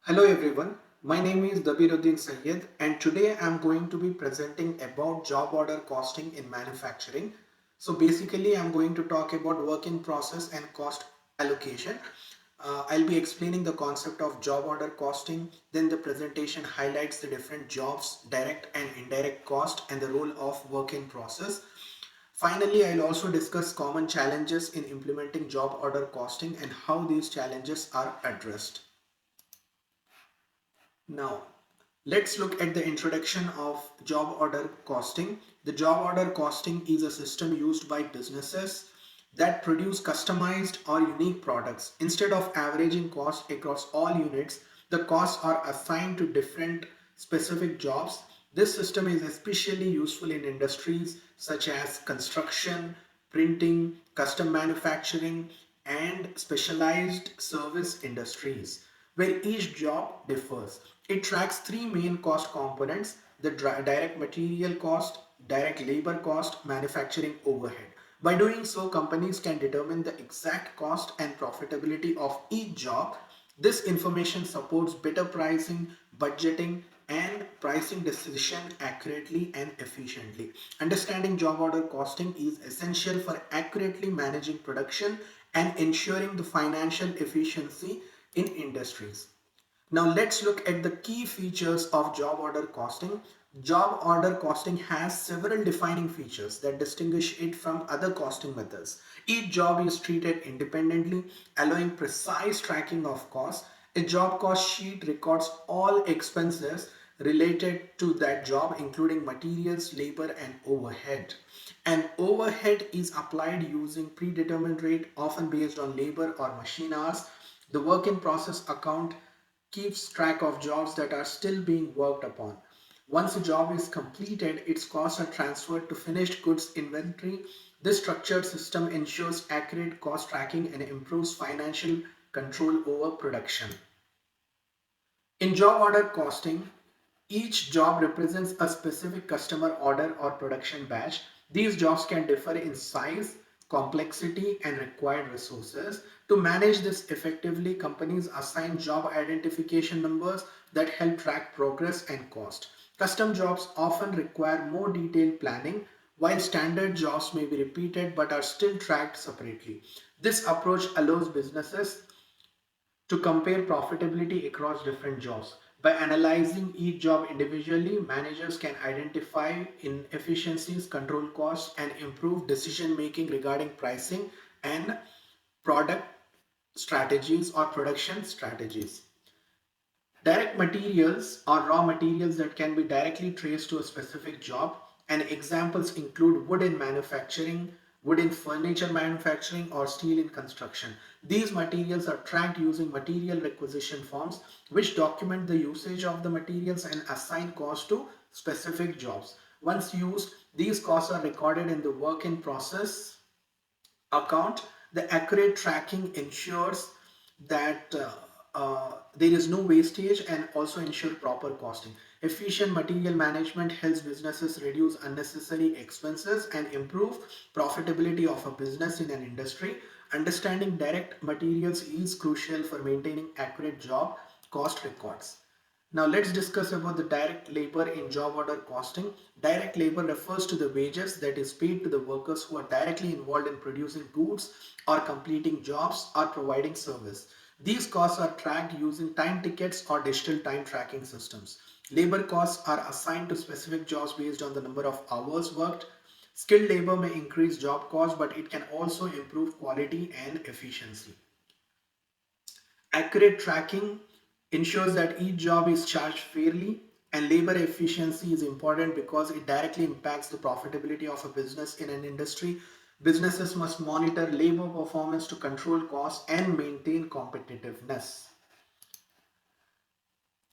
Hello everyone, my name is Dabiruddin Syed and today I am going to be presenting about job order costing in manufacturing. So basically I am going to talk about work in process and cost allocation. I'll be explaining the concept of job order costing, then the presentation highlights the different jobs, direct and indirect cost and the role of work in process. Finally, I'll also discuss common challenges in implementing job order costing and how these challenges are addressed. Now, let's look at the introduction of job order costing. The job order costing is a system used by businesses that produce customized or unique products. Instead of averaging cost across all units, the costs are assigned to different specific jobs. This system is especially useful in industries such as construction, printing, custom manufacturing, and specialized service industries, where each job differs. It tracks three main cost components: the direct material cost, direct labor cost, manufacturing overhead. By doing so, companies can determine the exact cost and profitability of each job. This information supports better pricing, budgeting, and pricing decision accurately and efficiently. Understanding job order costing is essential for accurately managing production and ensuring the financial efficiency in industries. Now let's look at the key features of job order costing. Job order costing has several defining features that distinguish it from other costing methods. Each job is treated independently, allowing precise tracking of costs. A job cost sheet records all expenses related to that job, including materials, labor, and overhead. An overhead is applied using predetermined rate, often based on labor or machine hours. The work in process account keeps track of jobs that are still being worked upon. Once a job is completed, its costs are transferred to finished goods inventory. This structured system ensures accurate cost tracking and improves financial control over production. In job order costing, each job represents a specific customer order or production batch. These jobs can differ in size, complexity, and required resources. To manage this effectively, companies assign job identification numbers that help track progress and cost. Custom jobs often require more detailed planning, while standard jobs may be repeated but are still tracked separately. This approach allows businesses to compare profitability across different jobs. By analyzing each job individually, managers can identify inefficiencies, control costs, and improve decision making regarding pricing and product strategies or production strategies. Direct materials are raw materials that can be directly traced to a specific job, and examples include wood in manufacturing, wood in furniture manufacturing, or steel in construction. These materials are tracked using material requisition forms, which document the usage of the materials and assign costs to specific jobs. Once used, these costs are recorded in the work in process account. The accurate tracking ensures that there is no wastage and also ensure proper costing. Efficient material management helps businesses reduce unnecessary expenses and improve profitability of a business in an industry. Understanding direct materials is crucial for maintaining accurate job cost records. Now let's discuss about the direct labor in job order costing. Direct labor refers to the wages that is paid to the workers who are directly involved in producing goods or completing jobs or providing service. These costs are tracked using time tickets or digital time tracking systems. Labor costs are assigned to specific jobs based on the number of hours worked. Skilled labor may increase job costs, but it can also improve quality and efficiency. Accurate tracking ensures that each job is charged fairly, and labor efficiency is important because it directly impacts the profitability of a business in an industry. Businesses must monitor labor performance to control costs and maintain competitiveness.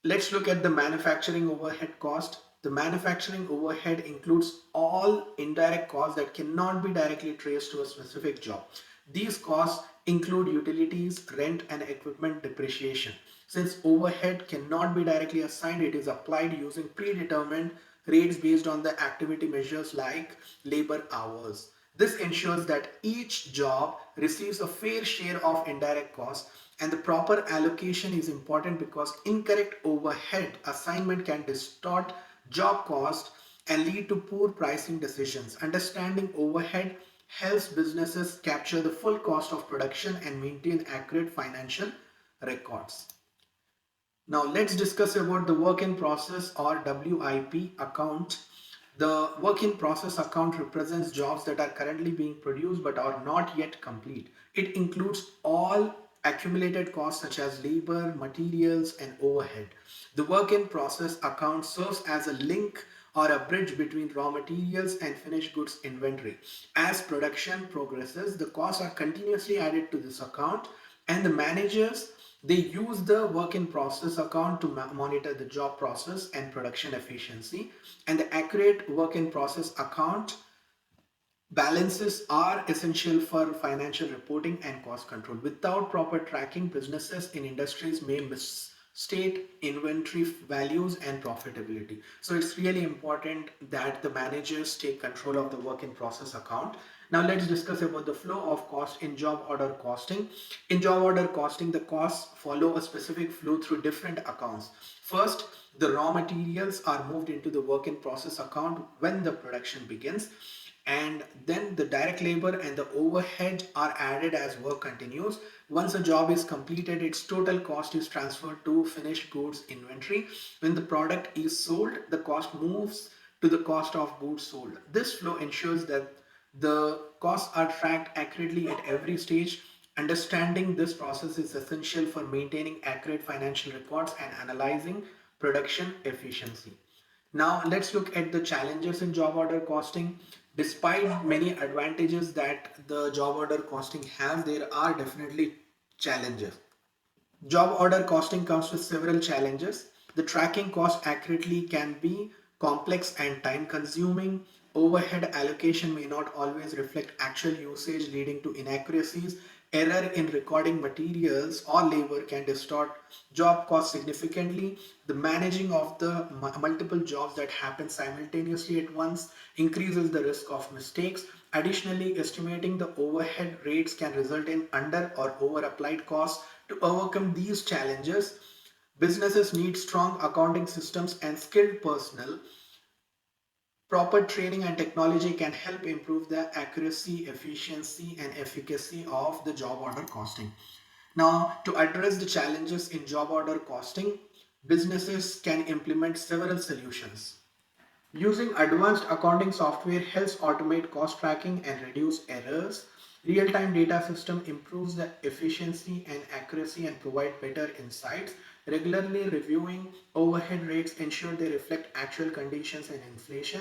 Let's look at the manufacturing overhead cost. The manufacturing overhead includes all indirect costs that cannot be directly traced to a specific job. These costs include utilities, rent, and equipment depreciation. Since overhead cannot be directly assigned, it is applied using predetermined rates based on the activity measures like labor hours. This ensures that each job receives a fair share of indirect costs. And the proper allocation is important because incorrect overhead assignment can distort job cost and lead to poor pricing decisions. Understanding overhead helps businesses capture the full cost of production and maintain accurate financial records. Now let's discuss about the work in process or WIP account. The work in process account represents jobs that are currently being produced but are not yet complete. It includes all accumulated costs such as labor, materials, and overhead. The work in process account serves as a link or a bridge between raw materials and finished goods inventory. As production progresses, the costs are continuously added to this account, and the managers, they use the work in process account to monitor the job process and production efficiency. And the accurate work in process account balances are essential for financial reporting and cost control. Without proper tracking, businesses in industries may misstate inventory values and profitability. So it's really important that the managers take control of the work in process account. Now let's discuss about the flow of cost in job order costing. In job order costing, the costs follow a specific flow through different accounts. First, the raw materials are moved into the work in process account when the production begins, and then the direct labor and the overhead are added as work continues. Once a job is completed, its total cost is transferred to finished goods inventory. When the product is sold, the cost moves to the cost of goods sold. This flow ensures that the costs are tracked accurately at every stage. Understanding this process is essential for maintaining accurate financial records and analyzing production efficiency. Now let's look at the challenges in job order costing. Despite many advantages that the job order costing has, there are definitely challenges. Job order costing comes with several challenges. The tracking cost accurately can be complex and time consuming. Overhead allocation may not always reflect actual usage, leading to inaccuracies. Error in recording materials or labor can distort job cost significantly. The managing of the multiple jobs that happen simultaneously at once increases the risk of mistakes. Additionally, estimating the overhead rates can result in under or over applied costs. To overcome these challenges, businesses need strong accounting systems and skilled personnel. Proper training and technology can help improve the accuracy, efficiency, and efficacy of the job order costing. Now, to address the challenges in job order costing, businesses can implement several solutions. Using advanced accounting software helps automate cost tracking and reduce errors. Real-time data system improves the efficiency and accuracy and provide better insights. Regularly reviewing overhead rates ensure they reflect actual conditions and inflation.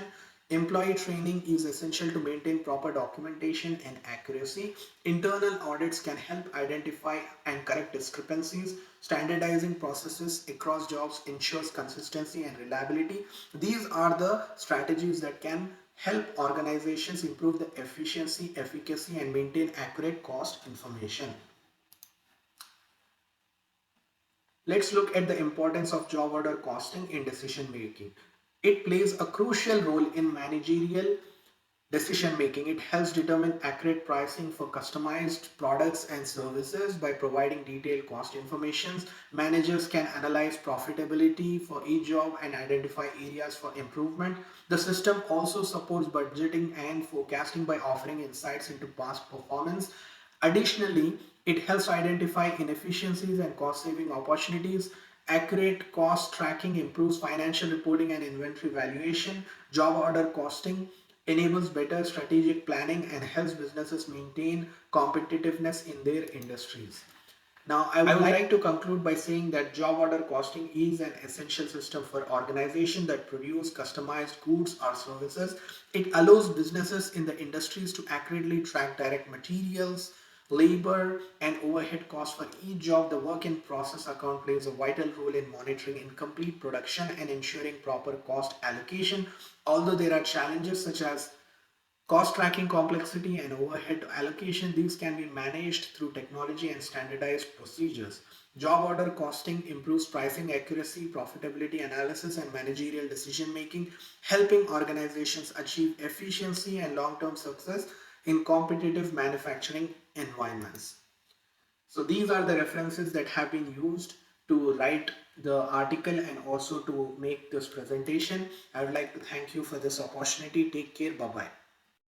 Employee training is essential to maintain proper documentation and accuracy. Internal audits can help identify and correct discrepancies. Standardizing processes across jobs ensures consistency and reliability. These are the strategies that can help organizations improve the efficiency, efficacy, and maintain accurate cost information. Let's look at the importance of job order costing in decision making. It plays a crucial role in managerial decision making. It helps determine accurate pricing for customized products and services. By providing detailed cost information, managers can analyze profitability for each job and identify areas for improvement. The system also supports budgeting and forecasting by offering insights into past performance. Additionally, it helps identify inefficiencies and cost saving opportunities. Accurate cost tracking improves financial reporting and inventory valuation. Job order costing enables better strategic planning and helps businesses maintain competitiveness in their industries. Now, I would like to conclude by saying that job order costing is an essential system for organizations that produce customized goods or services. It allows businesses in the industries to accurately track direct materials, labor, and overhead costs for each job. The work in process account plays a vital role in monitoring incomplete production and ensuring proper cost allocation. Although there are challenges such as cost tracking complexity and overhead allocation, these can be managed through technology and standardized procedures. Job order costing improves pricing accuracy, profitability analysis, and managerial decision making, helping organizations achieve efficiency and long term success in competitive manufacturing environments. So these are the references that have been used to write the article and also to make this presentation. I would like to thank you for this opportunity. Take care. Bye bye.